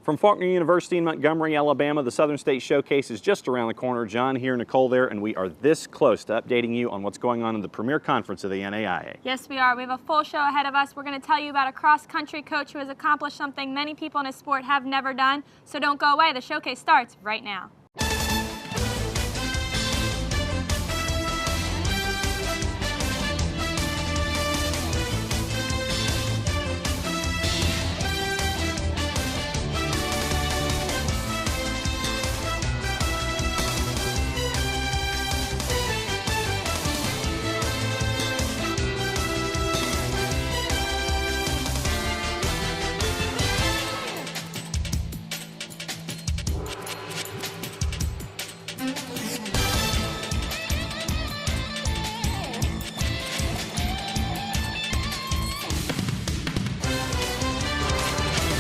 From Faulkner University in Montgomery, Alabama, the Southern State Showcase is just around the corner. John here, Nicole there, and we are this close to updating you on what's going on in the premier conference of the NAIA. Yes, we are. We have a full show ahead of us. We're going to tell you about a cross-country coach who has accomplished something many people in his sport have never done. So don't go away. The showcase starts right now.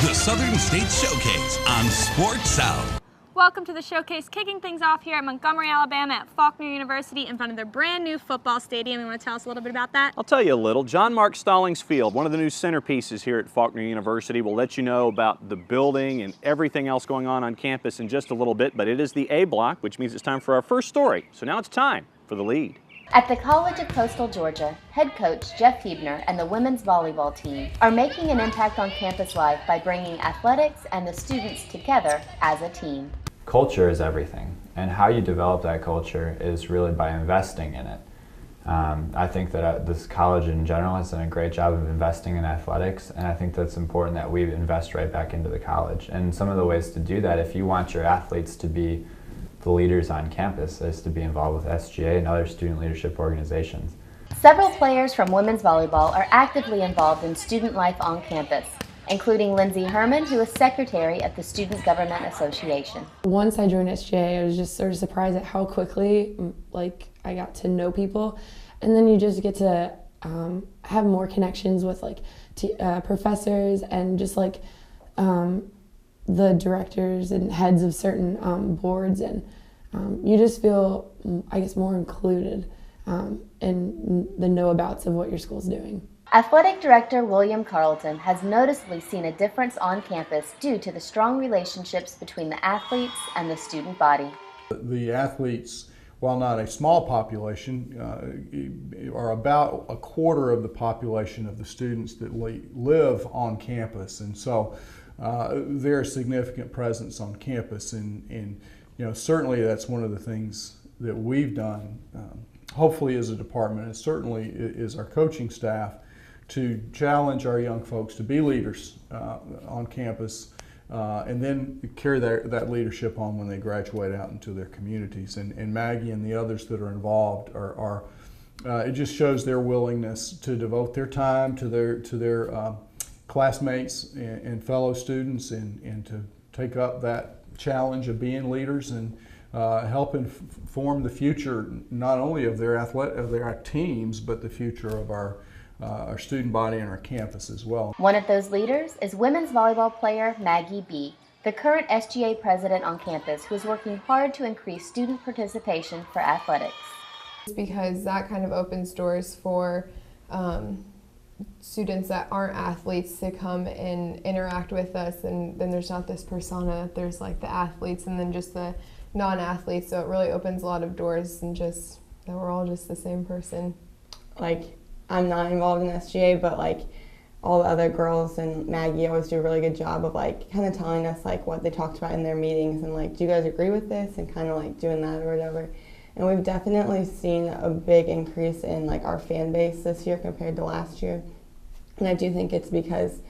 The Southern State Showcase on Sports South. Welcome to the showcase, kicking things off here at Montgomery, Alabama at Faulkner University in front of their brand new football stadium. You want to tell us a little bit about that? I'll tell you a little. John Mark Stallings Field, one of the new centerpieces here at Faulkner University. We'll let you know about the building and everything else going on campus in just a little bit, but it is the A block, which means it's time for our first story. So now it's time for the lead. At the College of Coastal Georgia, head coach Jeff Huebner and the women's volleyball team are making an impact on campus life by bringing athletics and the students together as a team. Culture is everything, and how you develop that culture is really by investing in it. I think that this college in general has done a great job of investing in athletics, and I think that's important that we invest right back into the college. And some of the ways to do that, if you want your athletes to be the leaders on campus, is to be involved with SGA and other student leadership organizations. Several players from women's volleyball are actively involved in student life on campus, including Lindsay Herman, who is secretary of the Student Government Association. Once I joined SGA, I was just sort of surprised at how quickly I got to know people, and then you just get to have more connections with professors and just the directors and heads of certain boards, and you just feel, I guess, more included in the know-abouts of what your school's doing. Athletic Director William Carlton has noticeably seen a difference on campus due to the strong relationships between the athletes and the student body. The athletes, while not a small population, are about a quarter of the population of the students that live on campus, and so they're a significant presence on campus, and certainly that's one of the things that we've done, hopefully as a department, and certainly is our coaching staff, to challenge our young folks to be leaders on campus, and then carry that leadership on when they graduate out into their communities. And Maggie and the others that are involved are it just shows their willingness to devote their time to their classmates and fellow students, and to take up that challenge of being leaders and helping form the future not only of their teams, but the future of our student body and our campus as well. One of those leaders is women's volleyball player Maggie B., the current SGA president on campus, who is working hard to increase student participation for athletics. Because that kind of opens doors for students that aren't athletes to come and interact with us, and then there's not this persona, there's the athletes and then just the non-athletes, so it really opens a lot of doors, and just that we're all just the same person. I'm not involved in SGA, but all the other girls and Maggie always do a really good job of kind of telling us what they talked about in their meetings, and do you guys agree with this, and kind of doing that or whatever. And we've definitely seen a big increase in our fan base this year compared to last year. And I do think it's because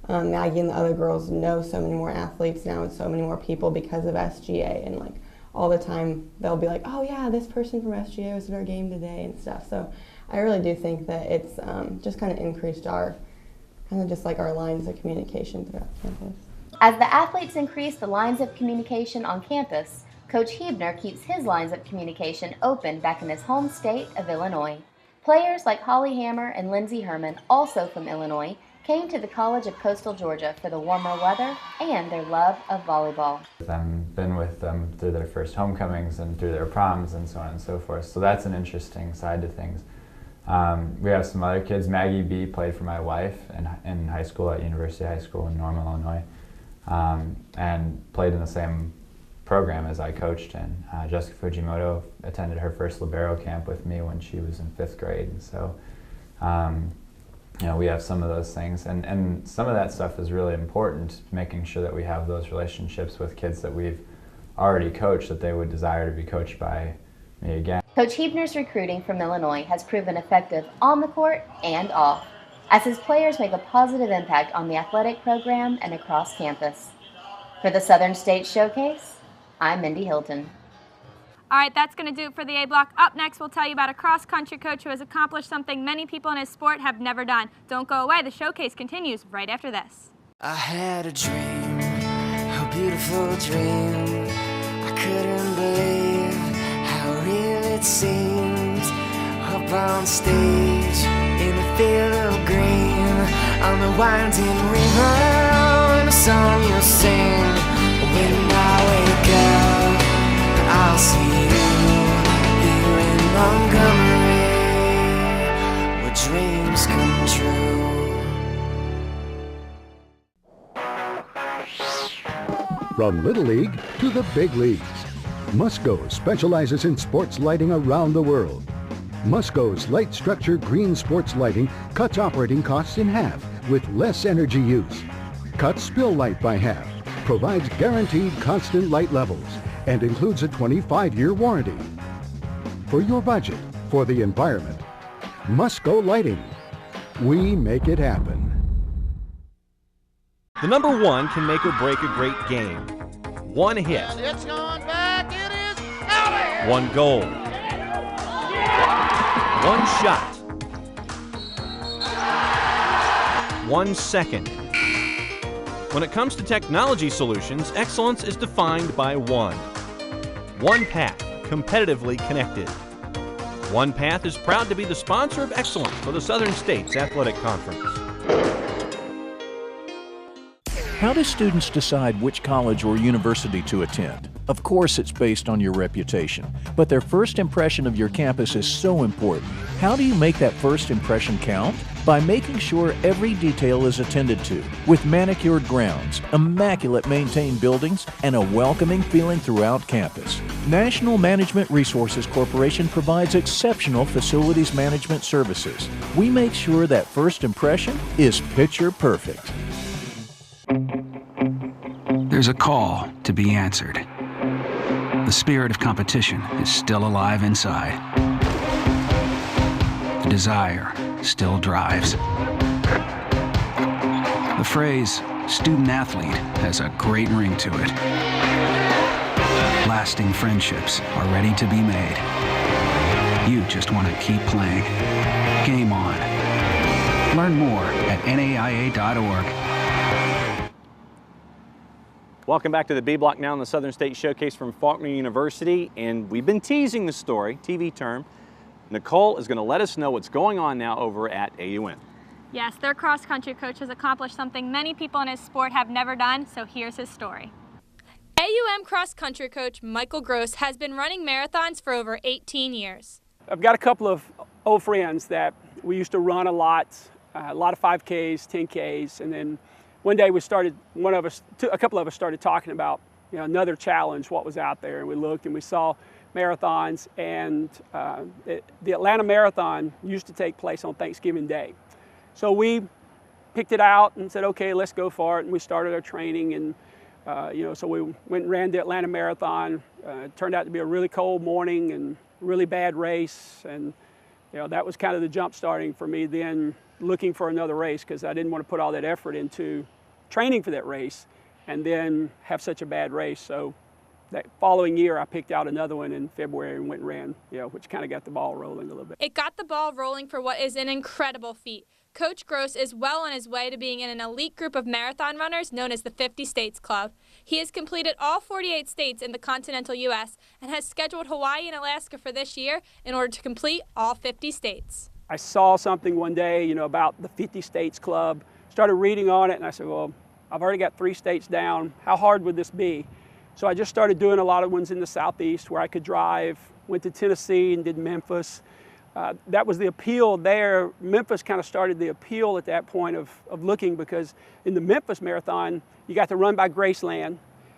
Maggie and the other girls know so many more athletes now and so many more people because of SGA, and all the time they'll be like, oh yeah, this person from SGA was at our game today and stuff. So I really do think that it's just kind of increased our our lines of communication throughout campus. As the athletes increase the lines of communication on campus, Coach Huebner keeps his lines of communication open back in his home state of Illinois. Players like Holly Hammer and Lindsay Herman, also from Illinois, came to the College of Coastal Georgia for the warmer weather and their love of volleyball. I've been with them through their first homecomings and through their proms and so on and so forth, so that's an interesting side to things. We have some other kids. Maggie B. played for my wife in high school at University High School in Normal, Illinois. and played in the same program as I coached in. Jessica Fujimoto attended her first libero camp with me when she was in 5th grade, and so you know, we have some of those things, and some of that stuff is really important, making sure that we have those relationships with kids that we've already coached, that they would desire to be coached by me again. Coach Huebner's recruiting from Illinois has proven effective on the court and off, as his players make a positive impact on the athletic program and across campus. For the Southern States Showcase, I'm Mindy Hilton. All right, that's going to do it for the A Block. Up next, we'll tell you about a cross-country coach who has accomplished something many people in his sport have never done. Don't go away. The showcase continues right after this. I had a dream, a beautiful dream. I couldn't believe how real it seemed. Up on stage, in a field of green, on the winding river, and a song you'll sing. When I wake up, I'll see you here in Montgomery, where dreams come true. From Little League to the big leagues, Musco specializes in sports lighting around the world. Musco's light structure green sports lighting cuts operating costs in half with less energy use, cuts spill light by half, provides guaranteed constant light levels, and includes a 25-year warranty. For your budget, for the environment, Musco Lighting. We make it happen. The number one can make or break a great game. One hit. It's going back. It is out of here. One goal. One shot. 1 second. When it comes to technology solutions, excellence is defined by one. OnePath, competitively connected. OnePath is proud to be the sponsor of excellence for the Southern States Athletic Conference. How do students decide which college or university to attend? Of course, it's based on your reputation, but their first impression of your campus is so important. How do you make that first impression count? By making sure every detail is attended to, with manicured grounds, immaculate maintained buildings, and a welcoming feeling throughout campus. National Management Resources Corporation provides exceptional facilities management services. We make sure that first impression is picture perfect. There's a call to be answered. The spirit of competition is still alive inside. The desire still drives. The phrase student athlete has a great ring to it. Lasting friendships are ready to be made. You just want to keep playing. Game on. Learn more at naia.org. Welcome back to the B Block now in the Southern State Showcase from Faulkner University, and we've been teasing the story, TV term. Nicole is going to let us know what's going on now over at AUM. Yes, their cross-country coach has accomplished something many people in his sport have never done, so here's his story. AUM cross-country coach Michael Gross has been running marathons for over 18 years. I've got a couple of old friends that we used to run a lot of 5Ks, 10Ks, and then one day we started, a couple of us started talking about, another challenge, what was out there, and we looked and we saw marathons, and the Atlanta Marathon used to take place on Thanksgiving Day. So we picked it out and said, okay, let's go for it, and we started our training, and so we went and ran the Atlanta Marathon. It turned out to be a really cold morning and really bad race, and that was kind of the jump starting for me then looking for another race, because I didn't want to put all that effort into training for that race and then have such a bad race. So that following year, I picked out another one in February and went and ran, which kind of got the ball rolling a little bit. It got the ball rolling for what is an incredible feat. Coach Gross is well on his way to being in an elite group of marathon runners known as the 50 States Club. He has completed all 48 states in the continental U.S. and has scheduled Hawaii and Alaska for this year in order to complete all 50 states. I saw something one day, about the 50 States Club, started reading on it, and I said, well, I've already got 3 states down. How hard would this be? So I just started doing a lot of ones in the Southeast where I could drive, went to Tennessee and did Memphis, that was the appeal there. Memphis kind of started the appeal at that point of looking, because in the Memphis Marathon, you got to run by Graceland,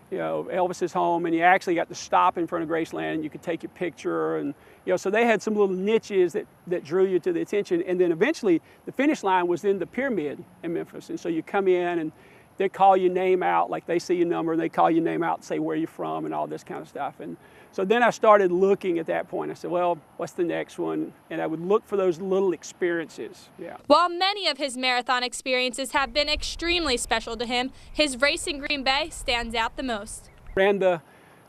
you know, Elvis's home, and you actually got to stop in front of Graceland and you could take your picture. And, you know, so they had some little niches that drew you to the attention. And then eventually the finish line was in the Pyramid in Memphis. And so you come in and they call your name out, like they see your number and they call your name out and say where you're from and all this kind of stuff. And so then I started looking at that point. I said, well, what's the next one? And I would look for those little experiences. Yeah. While many of his marathon experiences have been extremely special to him, his race in Green Bay stands out the most. Ran the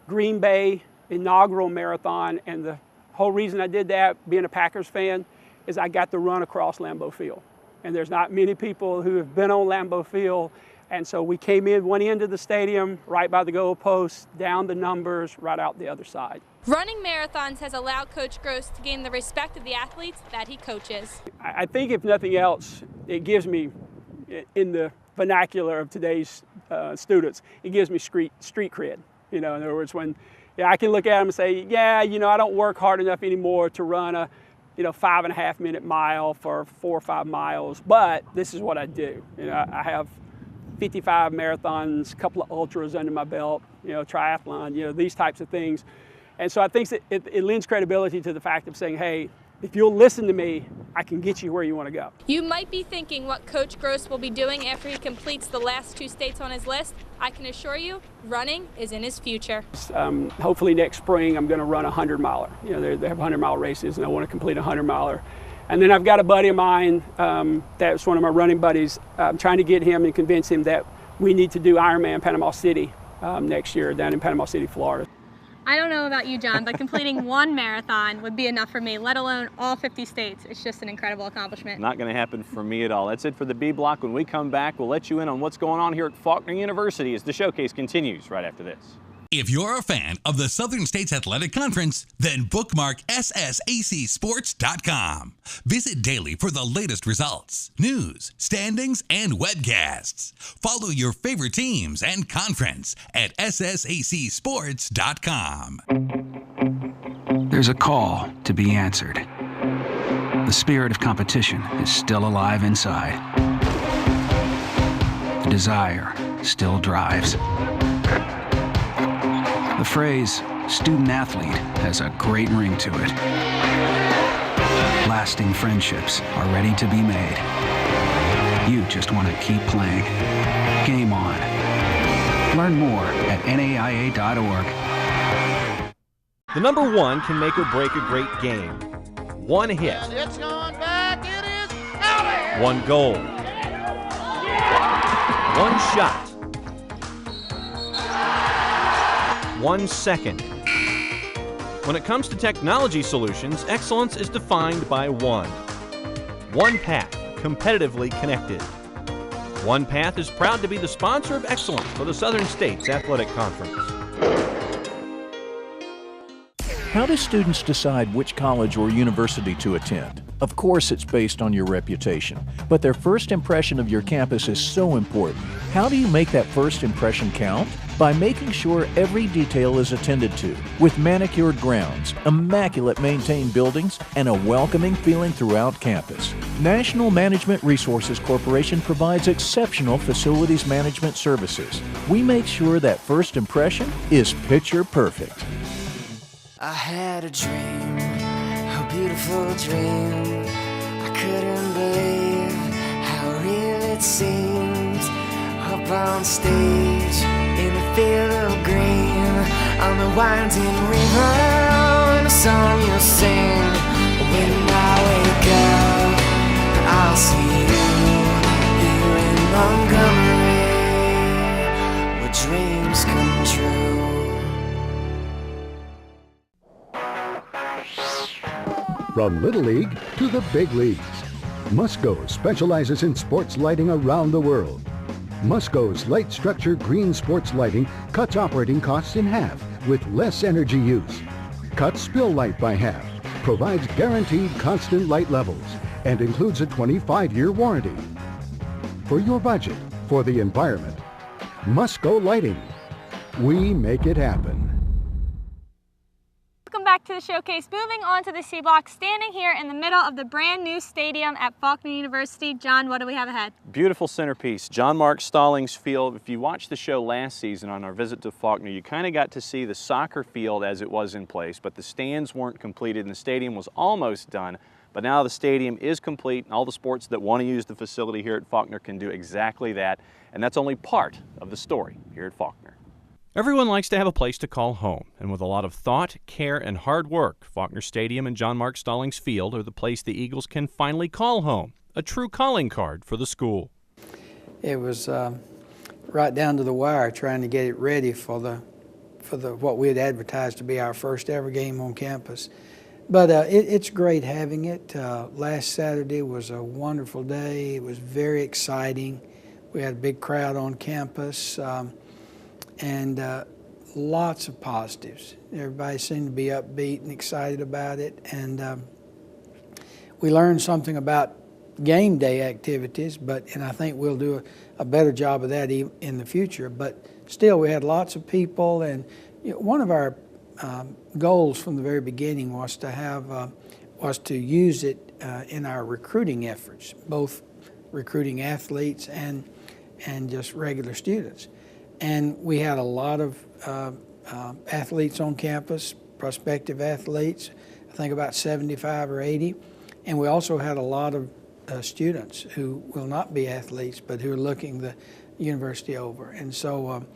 Green Bay inaugural marathon, and the whole reason I did that, being a Packers fan, is I got to run across Lambeau Field. And there's not many people who have been on Lambeau Field. And so we came in one end of the stadium, right by the goal post, down the numbers, right out the other side. Running marathons has allowed Coach Gross to gain the respect of the athletes that he coaches. I think if nothing else, it gives me, in the vernacular of today's students, it gives me street cred. You know, in other words, when I can look at them and say, yeah, you know, I don't work hard enough anymore to run a 5.5 minute mile for 4 or 5 miles, but this is what I do. You know, I have 55 marathons, a couple of ultras under my belt, you know, triathlon, you know, these types of things. And so I think that it lends credibility to the fact of saying, hey, if you'll listen to me, I can get you where you want to go. You might be thinking what Coach Gross will be doing after he completes the last 2 states on his list. I can assure you, running is in his future. Hopefully next spring I'm going to run a 100-miler. You know, they have 100-mile races, and I want to complete a 100-miler. And then I've got a buddy of mine, that's one of my running buddies. I'm trying to get him and convince him that we need to do Ironman Panama City next year down in Panama City, Florida. I don't know about you, John, but completing one marathon would be enough for me, let alone all 50 states. It's just an incredible accomplishment. Not going to happen for me at all. That's it for the B Block. When we come back, we'll let you in on what's going on here at Faulkner University as the showcase continues right after this. If you're a fan of the Southern States Athletic Conference, then bookmark SSACsports.com. Visit daily for the latest results, news, standings, and webcasts. Follow your favorite teams and conference at SSACsports.com. There's a call to be answered. The spirit of competition is still alive inside. The desire still drives. The phrase student athlete has a great ring to it. Lasting friendships are ready to be made. You just want to keep playing. Game on. Learn more at NAIA.org. The number one can make or break a great game. One hit. And it's going back. It is out of here. One goal. One shot. 1 second. When it comes to technology solutions, excellence is defined by one. One Path, competitively connected. One Path is proud to be the sponsor of excellence for the Southern States Athletic Conference. How do students decide which college or university to attend? Of course, it's based on your reputation, but their first impression of your campus is so important. How do you make that first impression count? By making sure every detail is attended to, with manicured grounds, immaculate maintained buildings, and a welcoming feeling throughout campus. National Management Resources Corporation provides exceptional facilities management services. We make sure that first impression is picture perfect. I had a dream, a beautiful dream. I couldn't believe how real it seemed. Up on stage, in a field of green, on the winding river, and a song you'll sing. When I wake up, I'll see you here in Montgomery, where dreams come true. From Little League to the big leagues, Musco specializes in sports lighting around the world. Musco's light structure green sports lighting cuts operating costs in half with less energy use, cuts spill light by half, provides guaranteed constant light levels, and includes a 25-year warranty. For your budget, for the environment, Musco Lighting. We make it happen. Welcome back back to the showcase. Moving on to the C block, standing here in the middle of the brand new stadium at Faulkner University. John, what do we have ahead? Beautiful centerpiece, John Mark Stallings Field. If you watched the show last season on our visit to Faulkner, you kind of got to see the soccer field as it was in place, but the stands weren't completed and the stadium was almost done. But now the stadium is complete and all the sports that want to use the facility here at Faulkner can do exactly that. And that's only part of the story here at Faulkner. Everyone likes to have a place to call home, and with a lot of thought, care, and hard work, Faulkner Stadium and John Mark Stallings Field are the place the Eagles can finally call home, a true calling card for the school. It was right down to the wire trying to get it ready for what we had advertised to be our first ever game on campus. But it's great having it. Last Saturday was a wonderful day. It was very exciting. We had a big crowd on campus. And lots of positives. Everybody seemed to be upbeat and excited about it. And we learned something about game day activities, and I think we'll do a better job of that in the future. But still, we had lots of people, and one of our goals from the very beginning was to use it in our recruiting efforts, both recruiting athletes and just regular students. And we had a lot of athletes on campus, prospective athletes, I think about 75 or 80. And we also had a lot of students who will not be athletes, but who are looking the university over. And so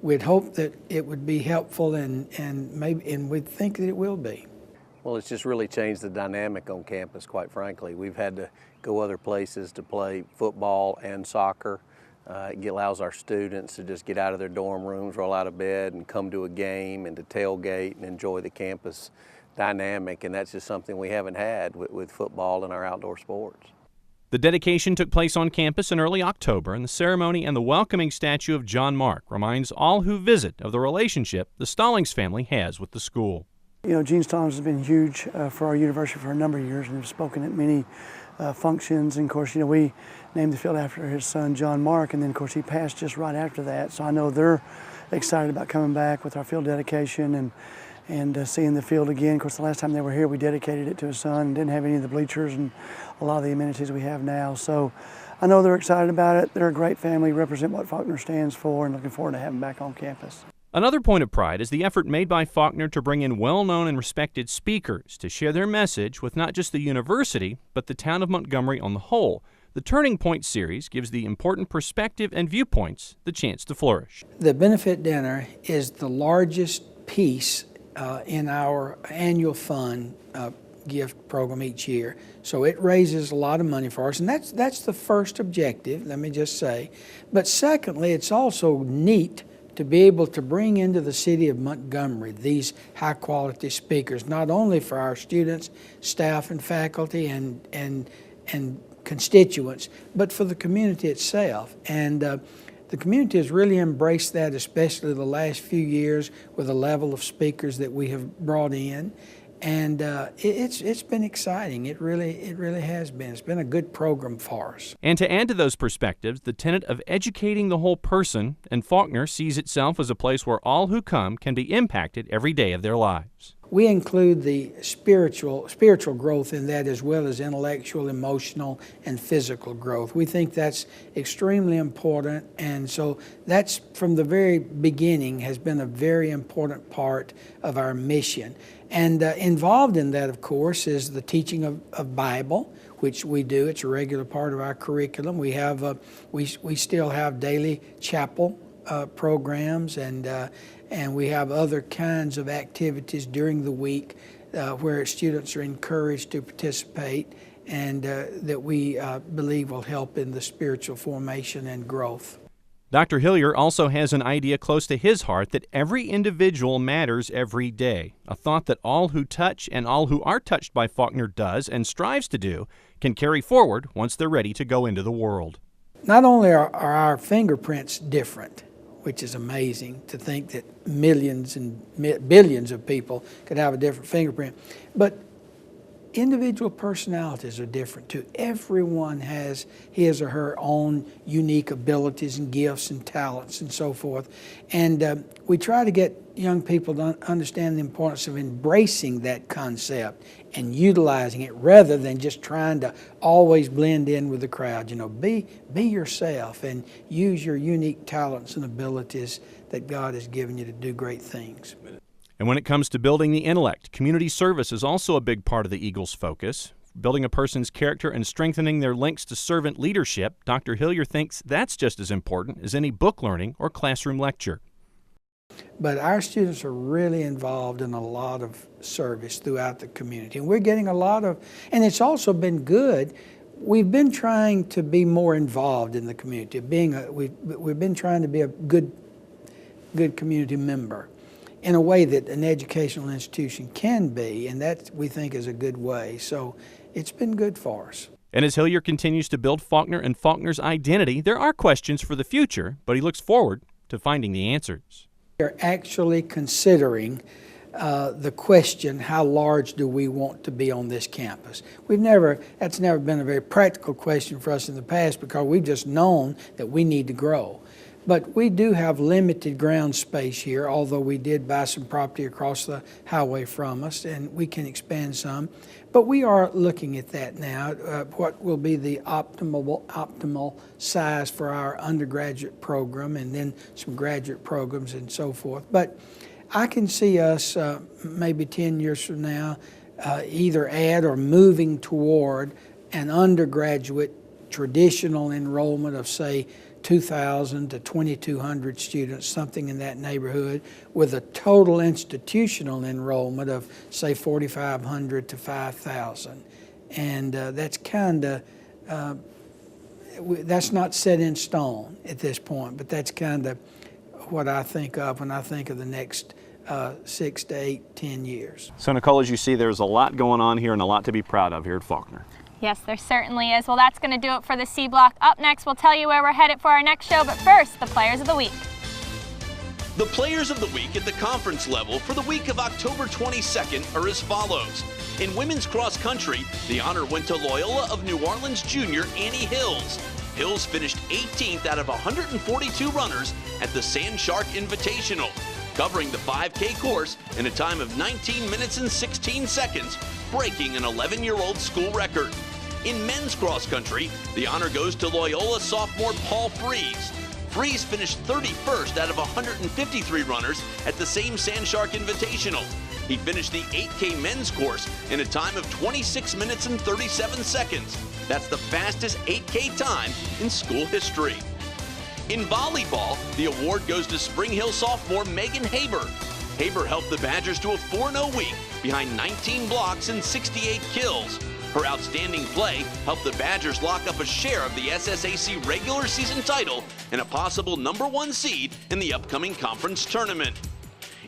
we'd hope that it would be helpful, and we'd think that it will be. Well, it's just really changed the dynamic on campus, quite frankly. We've had to go other places to play football and soccer. It allows our students to just get out of their dorm rooms, roll out of bed, and come to a game and to tailgate and enjoy the campus dynamic, and that's just something we haven't had with football and our outdoor sports. The dedication took place on campus in early October, and the ceremony and the welcoming statue of John Mark reminds all who visit of the relationship the Stallings family has with the school. You know, Gene Stallings has been huge for our university for a number of years and has spoken at many functions. And of course, you know, we named the field after his son, John Mark, and then of course he passed just right after that. So I know they're excited about coming back with our field dedication and seeing the field again. Of course, the last time they were here, we dedicated it to his son and didn't have any of the bleachers and a lot of the amenities we have now. So I know they're excited about it. They're a great family, represent what Faulkner stands for, and looking forward to having them back on campus. Another point of pride is the effort made by Faulkner to bring in well-known and respected speakers to share their message with not just the university, but the town of Montgomery on the whole. The Turning Point series gives the important perspective and viewpoints the chance to flourish. The benefit dinner is the largest piece in our annual fund gift program each year. So it raises a lot of money for us, and that's the first objective, let me just say. But secondly, it's also neat to be able to bring into the city of Montgomery these high-quality speakers, not only for our students, staff, and faculty, and constituents, but for the community itself. And the community has really embraced that, especially the last few years with the level of speakers that we have brought in. And it's been exciting. It really has been. It's been a good program for us. And to add to those perspectives, the tenet of educating the whole person, and Faulkner sees itself as a place where all who come can be impacted every day of their lives. We include the spiritual growth in that, as well as intellectual, emotional, and physical growth. We think that's extremely important, and so that's from the very beginning has been a very important part of our mission. And involved in that, of course, is the teaching of Bible, which we do. It's a regular part of our curriculum. We have we still have daily chapel programs, and we have other kinds of activities during the week where students are encouraged to participate, and that we believe will help in the spiritual formation and growth. Dr. Hillier also has an idea close to his heart that every individual matters every day, a thought that all who touch and all who are touched by Faulkner does and strives to do can carry forward once they're ready to go into the world. Not only are our fingerprints different, which is amazing to think that millions and billions of people could have a different fingerprint, but individual personalities are different too. Everyone has his or her own unique abilities and gifts and talents and so forth. And we try to get young people to understand the importance of embracing that concept and utilizing it rather than just trying to always blend in with the crowd. You know, be yourself and use your unique talents and abilities that God has given you to do great things. And when it comes to building the intellect, community service is also a big part of the Eagles' focus. Building a person's character and strengthening their links to servant leadership, Dr. Hillier thinks that's just as important as any book learning or classroom lecture. But our students are really involved in a lot of service throughout the community. And we're getting a lot of, and it's also been good. We've been trying to be more involved in the community. We've been trying to be a good community member in a way that an educational institution can be, and that we think is a good way. So it's been good for us. And as Hillier continues to build Faulkner and Faulkner's identity, there are questions for the future, but he looks forward to finding the answers. We're actually considering the question, how large do we want to be on this campus? That's never been a very practical question for us in the past because we've just known that we need to grow. But we do have limited ground space here, although we did buy some property across the highway from us, and we can expand some. But we are looking at that now, what will be the optimal size for our undergraduate program and then some graduate programs and so forth. But I can see us maybe 10 years from now either add or moving toward an undergraduate traditional enrollment of, say, 2,000 to 2,200 students, something in that neighborhood, with a total institutional enrollment of, say, 4,500 to 5,000. And that's kind of, that's not set in stone at this point, but that's kind of what I think of when I think of the next 6 to 8, 10 years. So Nicole, as you see, there's a lot going on here and a lot to be proud of here at Faulkner. Yes, there certainly is. Well, that's going to do it for the C Block. Up next, we'll tell you where we're headed for our next show, but first, the Players of the Week. The Players of the Week at the conference level for the week of October 22nd are as follows. In women's cross country, the honor went to Loyola of New Orleans junior Annie Hills. Hills finished 18th out of 142 runners at the Sand Shark Invitational, covering the 5K course in a time of 19 minutes and 16 seconds, breaking an 11-year-old school record. In men's cross country, the honor goes to Loyola sophomore Paul Freeze. Freeze finished 31st out of 153 runners at the same Sand Shark Invitational. He finished the 8K men's course in a time of 26 minutes and 37 seconds. That's the fastest 8K time in school history. In volleyball, the award goes to Spring Hill sophomore Megan Haber. Haber helped the Badgers to a 4-0 week behind 19 blocks and 68 kills. Her outstanding play helped the Badgers lock up a share of the SSAC regular season title and a possible #1 seed in the upcoming conference tournament.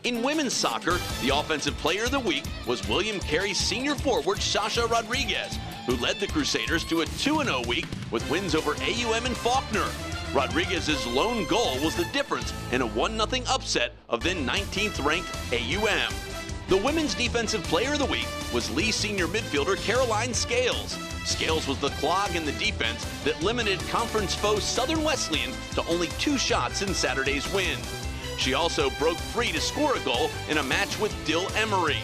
In women's soccer, the Offensive Player of the Week was William Carey senior forward Sasha Rodriguez, who led the Crusaders to a 2-0 week with wins over AUM and Faulkner. Rodriguez's lone goal was the difference in a 1-0 upset of then 19th ranked AUM. The Women's Defensive Player of the Week was Lee senior midfielder Caroline Scales. Scales was the clog in the defense that limited conference foe Southern Wesleyan to only 2 shots in Saturday's win. She also broke free to score a goal in a match with Dill Emery.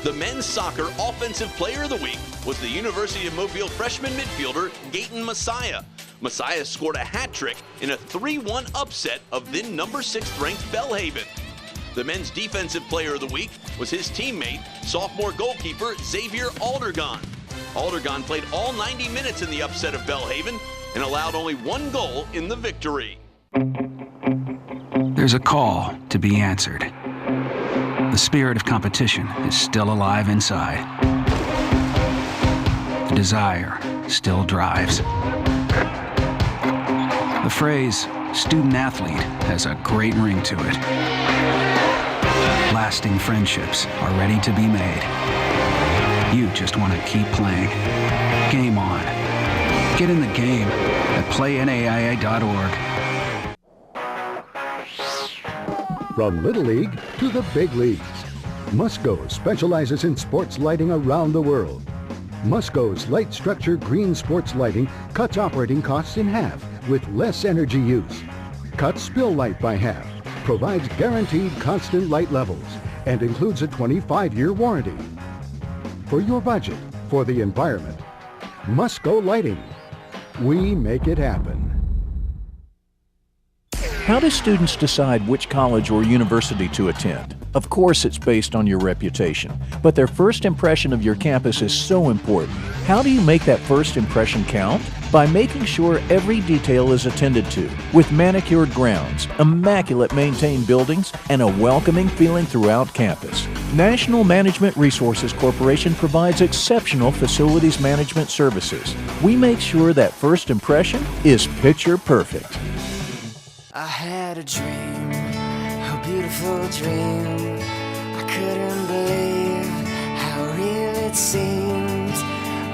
The men's soccer Offensive Player of the Week was the University of Mobile freshman midfielder Gayton Messiah. Messiah scored a hat trick in a 3-1 upset of then #6 ranked Belhaven. The men's Defensive Player of the Week was his teammate, sophomore goalkeeper Xavier Aldergon. Aldergon played all 90 minutes in the upset of Belhaven and allowed only 1 goal in the victory. There's a call to be answered. The spirit of competition is still alive inside. The desire still drives. The phrase student athlete has a great ring to it. Lasting friendships are ready to be made. You just want to keep playing. Game on. Get in the game at playnaia.org. From Little League to the big leagues, Musco specializes in sports lighting around the world. Musco's light structure green sports lighting cuts operating costs in half with less energy use. Cuts spill light by half, provides guaranteed constant light levels, and includes a 25-year warranty. For your budget, for the environment, Musco Lighting. We make it happen. How do students decide which college or university to attend? Of course, it's based on your reputation, but their first impression of your campus is so important. How do you make that first impression count? By making sure every detail is attended to, with manicured grounds, immaculate maintained buildings, and a welcoming feeling throughout campus. National Management Resources Corporation provides exceptional facilities management services. We make sure that first impression is picture perfect. I had a dream, a beautiful dream. I couldn't believe how real it seemed.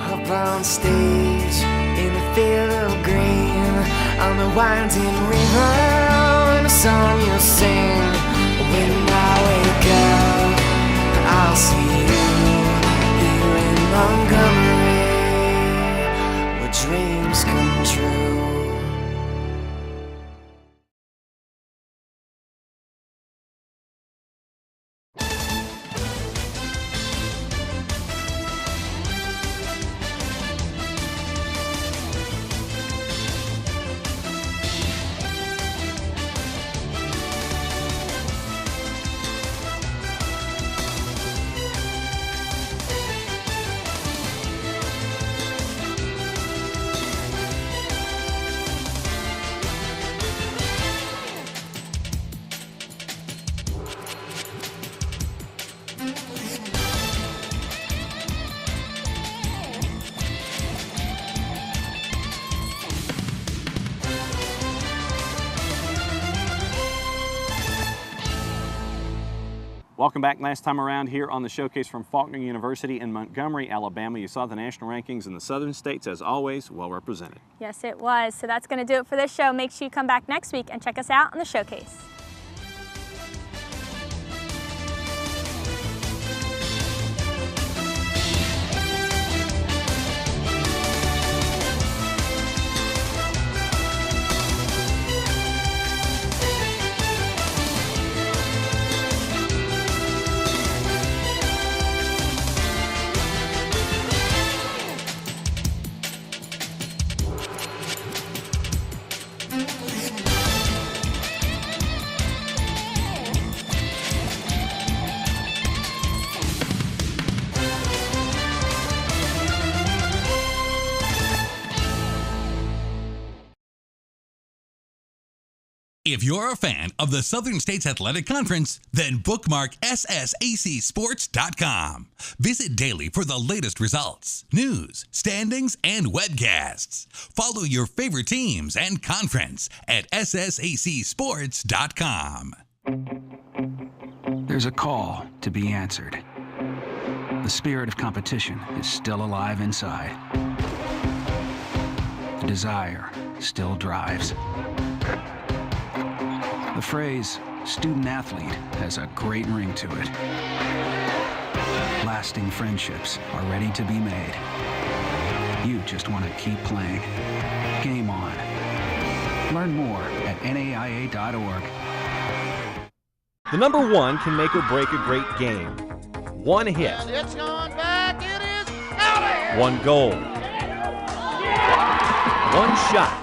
Up on stage, in a field of green, on the winding river, and a song you'll sing. When I wake up, I'll see you here in Montgomery, where dreams come true. Welcome back. Last time around here on the showcase from Faulkner University in Montgomery, Alabama. You saw the national rankings in the southern states, as always, well represented. Yes, it was. So that's going to do it for this show. Make sure you come back next week and check us out on the showcase. If you're a fan of the Southern States Athletic Conference, then bookmark SSACSports.com. Visit daily for the latest results, news, standings, and webcasts. Follow your favorite teams and conference at SSACSports.com. There's a call to be answered. The spirit of competition is still alive inside. The desire still drives. The phrase student athlete has a great ring to it. Lasting friendships are ready to be made. You just want to keep playing. Game on. Learn more at NAIA.org. The number one can make or break a great game. One hit. And it's going back. It is out of here. One goal. One shot.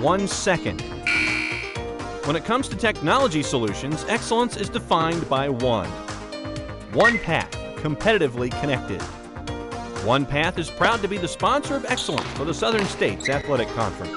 1 second. When it comes to technology solutions, excellence is defined by one. One Path, competitively connected. One Path is proud to be the sponsor of excellence for the Southern States Athletic Conference.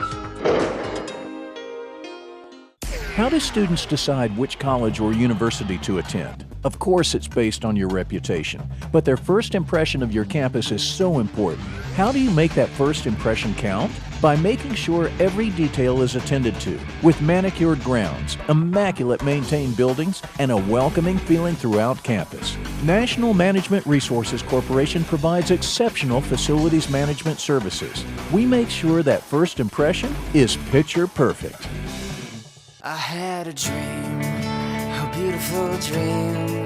How do students decide which college or university to attend? Of course, it's based on your reputation, but their first impression of your campus is so important. How do you make that first impression count? By making sure every detail is attended to, with manicured grounds, immaculate maintained buildings, and a welcoming feeling throughout campus. National Management Resources Corporation provides exceptional facilities management services. We make sure that first impression is picture perfect. I had a dream, a beautiful dream.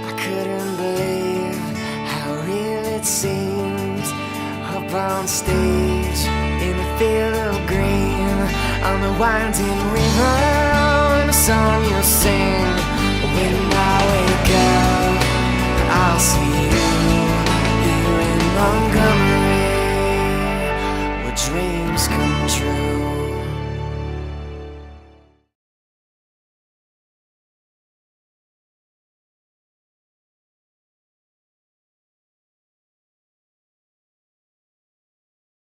I couldn't believe how real it seemed. Up on stage in a field of green, on the winding river, and a song you'll sing. When I wake up, I'll see you.